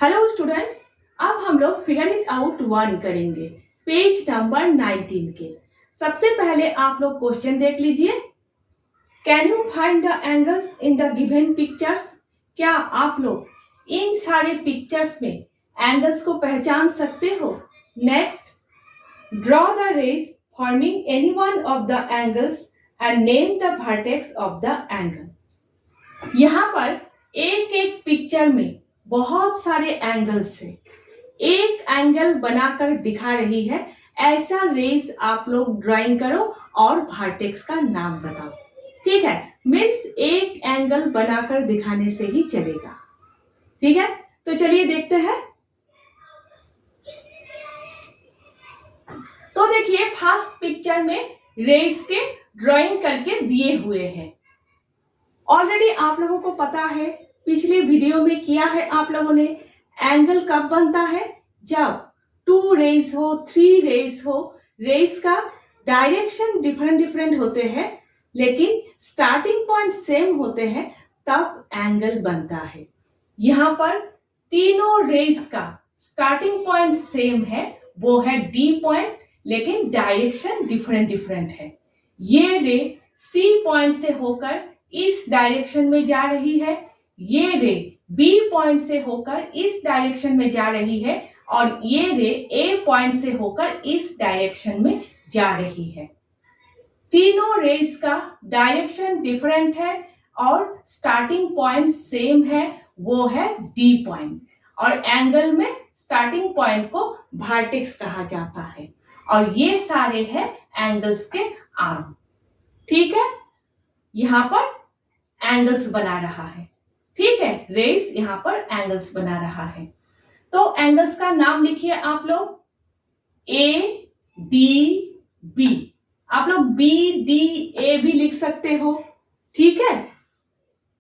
Hello students, अब हम लोग फिगर इट आउट 1 करेंगे पेज नंबर 19 के। सबसे पहले आप लोग क्वेश्चन देख लीजिए। Can you find the angles in the given pictures? क्या आप लोग इन सारे पिक्चर्स में एंगल्स को पहचान सकते हो? Next, draw the rays forming any one of the angles and name the vertex of the angle. यहाँ पर एक एक पिक्चर में बहुत सारे एंगल्स हैं। एक एंगल बनाकर दिखा रही है, ऐसा रेज आप लोग ड्राइंग करो और वर्टेक्स का नाम बताओ। ठीक है, मीन्स एक एंगल बनाकर दिखाने से ही चलेगा। ठीक है, तो चलिए देखते हैं। तो देखिए, फर्स्ट पिक्चर में रेज के ड्राइंग करके दिए हुए हैं। ऑलरेडी आप लोगों को पता है, पिछले वीडियो में किया है आप लोगों ने। एंगल कब बनता है? जब 2 रेज हो, 3 रेज हो, रेज का डायरेक्शन डिफरेंट होते हैं लेकिन स्टार्टिंग पॉइंट सेम होते हैं, तब एंगल बनता है। यहाँ पर तीनों रेज का स्टार्टिंग पॉइंट सेम है, वो है डी पॉइंट, लेकिन डायरेक्शन डिफरेंट है। ये रे सी पॉइंट से होकर इस डायरेक्शन में जा रही है, ये रे बी पॉइंट से होकर इस डायरेक्शन में जा रही है, और ये रे ए पॉइंट से होकर इस डायरेक्शन में जा रही है। तीनों रेज का डायरेक्शन डिफरेंट है और स्टार्टिंग पॉइंट सेम है, वो है डी पॉइंट। और एंगल में स्टार्टिंग पॉइंट को वर्टेक्स कहा जाता है, और ये सारे हैं एंगल्स के आर्म। ठीक है, यहां पर एंगल्स बना रहा है। ठीक है, रेज यहां पर एंगल्स बना रहा है। तो एंगल्स का नाम लिखिए आप लोग, ए डी बी। आप लोग बी डी ए भी लिख सकते हो। ठीक है,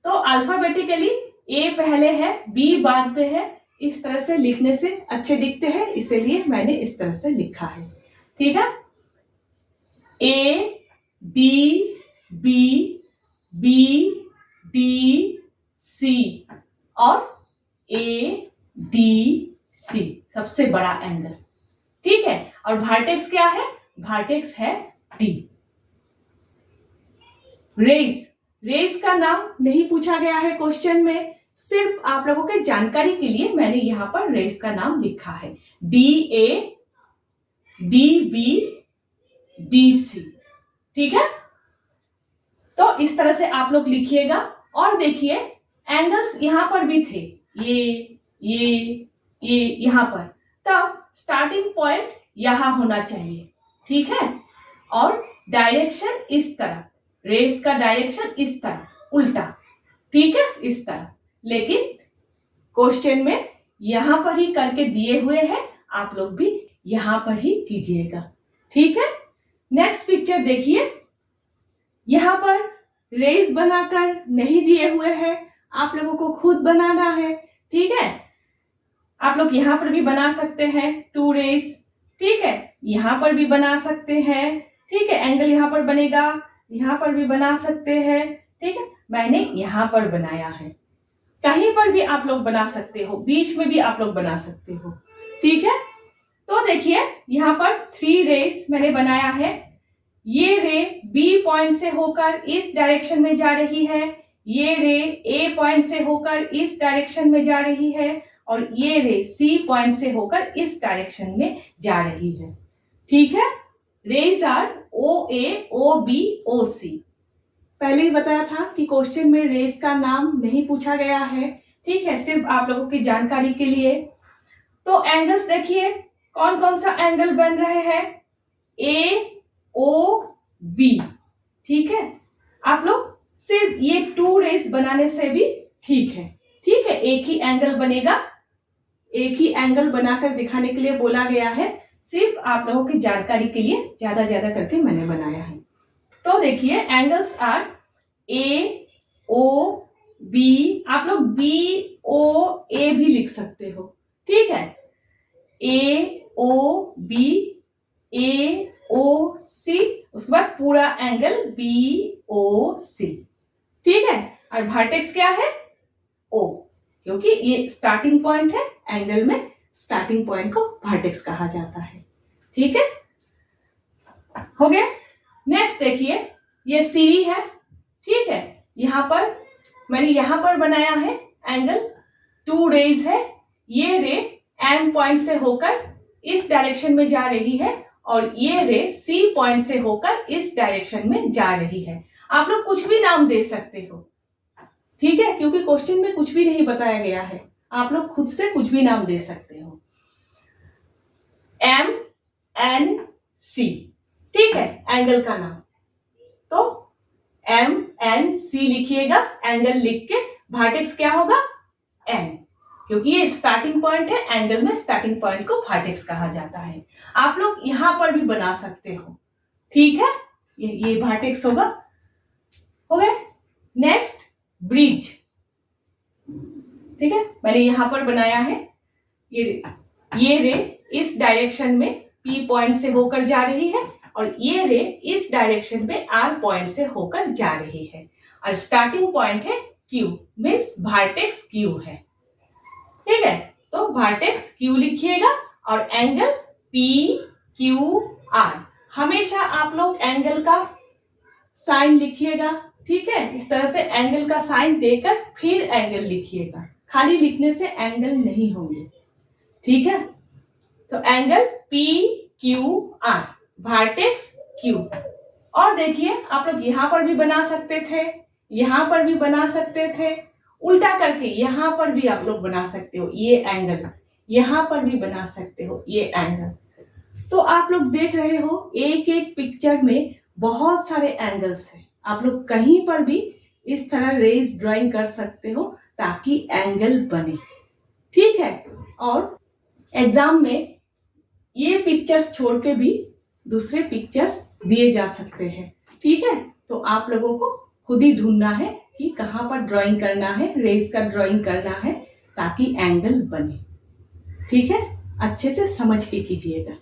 तो अल्फाबेटिकली ए पहले है, बी बाद पे है। इस तरह से लिखने से अच्छे दिखते हैं, इसीलिए मैंने इस तरह से लिखा है। ठीक है, A D B, B D C और ए डी सी, सबसे बड़ा एंगल। ठीक है, और वर्टेक्स क्या है? वर्टेक्स है डी। रेज का नाम नहीं पूछा गया है क्वेश्चन में, सिर्फ आप लोगों के जानकारी के लिए मैंने यहां पर रेज का नाम लिखा है, D A D B D C. ठीक है, तो इस तरह से आप लोग लिखिएगा। और देखिए, एंगल्स यहां पर भी थे, ये यहां पर, तब स्टार्टिंग पॉइंट यहां होना चाहिए। ठीक है, और डायरेक्शन इस तरफ, रेज का डायरेक्शन इस तरफ, उल्टा। ठीक है, इस तरफ, लेकिन क्वेश्चन में यहां पर ही करके दिए हुए हैं, आप लोग भी यहां पर ही कीजिएगा। ठीक है, नेक्स्ट पिक्चर देखिए। यहां पर रेज बनाकर नहीं दिए हुए हैं, आप लोगों को खुद बनाना है। ठीक है, आप लोग यहां पर भी बना सकते हैं 2 रेज। ठीक है, यहां पर भी बना सकते हैं। ठीक है, एंगल यहां पर बनेगा, यहां पर भी बना सकते हैं। ठीक है, मैंने यहां पर बनाया है, कहीं पर भी आप लोग बना सकते हो, बीच में भी आप लोग बना सकते हो। ठीक है, तो देखिए, यहां पर 3 रेज मैंने बनाया है। ये रे बी पॉइंट से होकर इस डायरेक्शन में जा रही है, ये रे ए पॉइंट से होकर इस डायरेक्शन में जा रही है, और ये रे सी पॉइंट से होकर इस डायरेक्शन में जा रही है। ठीक है, रेज आर ओ ए, ओ बी, ओ सी। पहले ही बताया था कि क्वेश्चन में रेज का नाम नहीं पूछा गया है। ठीक है, सिर्फ आप लोगों की जानकारी के लिए। तो एंगल्स देखिए, कौन कौन सा एंगल बन रहे हैं? ए ओ बी। ठीक है, आप लोग सिर्फ ये 2 रेज बनाने से भी ठीक है। ठीक है, एक ही एंगल बनेगा, एक ही एंगल बनाकर दिखाने के लिए बोला गया है, सिर्फ आप लोगों की जानकारी के लिए ज्यादा करके मैंने बनाया है। तो देखिए, angles are A O B. आप लोग बी ओ ए भी लिख सकते हो। ठीक है, ए ओ बी, ए ओ सी, उसके बाद पूरा एंगल बी ओ सी। ठीक है, और वर्टेक्स क्या है? ओ। क्योंकि ये स्टार्टिंग पॉइंट है, एंगल में स्टार्टिंग पॉइंट को वर्टेक्स कहा जाता है। ठीक है, हो गया। नेक्स्ट देखिए, ये सीढ़ी है, ठीक है। यहाँ पर मैंने यहाँ पर बनाया है एंगल, 2 रेज है। ये रे एम पॉइंट से होकर इस डायरेक्शन में जा रही है और ये रे सी पॉइंट से होकर इस डायरेक्शन में जा रही है। आप लोग कुछ भी नाम दे सकते हो, ठीक है, क्योंकि क्वेश्चन में कुछ भी नहीं बताया गया है, आप लोग खुद से कुछ भी नाम दे सकते हो। एम एन सी, ठीक है, एंगल का नाम। तो एम एन सी लिखिएगा, एंगल लिख के वर्टेक्स क्या होगा, एन, क्योंकि ये स्टार्टिंग पॉइंट है, एंगल में स्टार्टिंग पॉइंट को वर्टेक्स कहा जाता है। आप लोग यहां पर भी बना सकते हो, ठीक है, ये वर्टेक्स होगा। हो गया। नेक्स्ट ब्रिज, ठीक है, मैंने यहां पर बनाया है। ये रे इस डायरेक्शन में पी पॉइंट से होकर जा रही है और ये रे इस डायरेक्शन पे आर पॉइंट से होकर जा रही है और स्टार्टिंग पॉइंट है क्यू, मीन्स वर्टेक्स क्यू है। ठीक है, तो वर्टेक्स क्यू लिखिएगा और एंगल पी क्यू आर। हमेशा आप लोग एंगल का साइन लिखिएगा, ठीक है, इस तरह से एंगल का साइन देकर फिर एंगल लिखिएगा, खाली लिखने से एंगल नहीं होंगे। ठीक है, तो angle P Q R, vertex Q. और देखिए, आप लोग यहां पर भी बना सकते थे, यहां पर भी बना सकते थे, उल्टा करके यहां पर भी आप लोग बना सकते हो ये एंगल, यहां पर भी बना सकते हो ये एंगल। तो आप लोग देख रहे हो एक एक पिक्चर में बहुत सारे एंगल्स हैं, आप लोग कहीं पर भी इस तरह रेज ड्राइंग कर सकते हो ताकि एंगल बने। ठीक है, और एग्जाम में ये पिक्चर्स छोड़ के भी दूसरे पिक्चर्स दिए जा सकते हैं। ठीक है, तो आप लोगों को खुद ही ढूंढना है कि कहाँ पर ड्राइंग करना है, रेज का ड्राइंग करना है ताकि एंगल बने। ठीक है, अच्छे से समझ के कीजिएगा।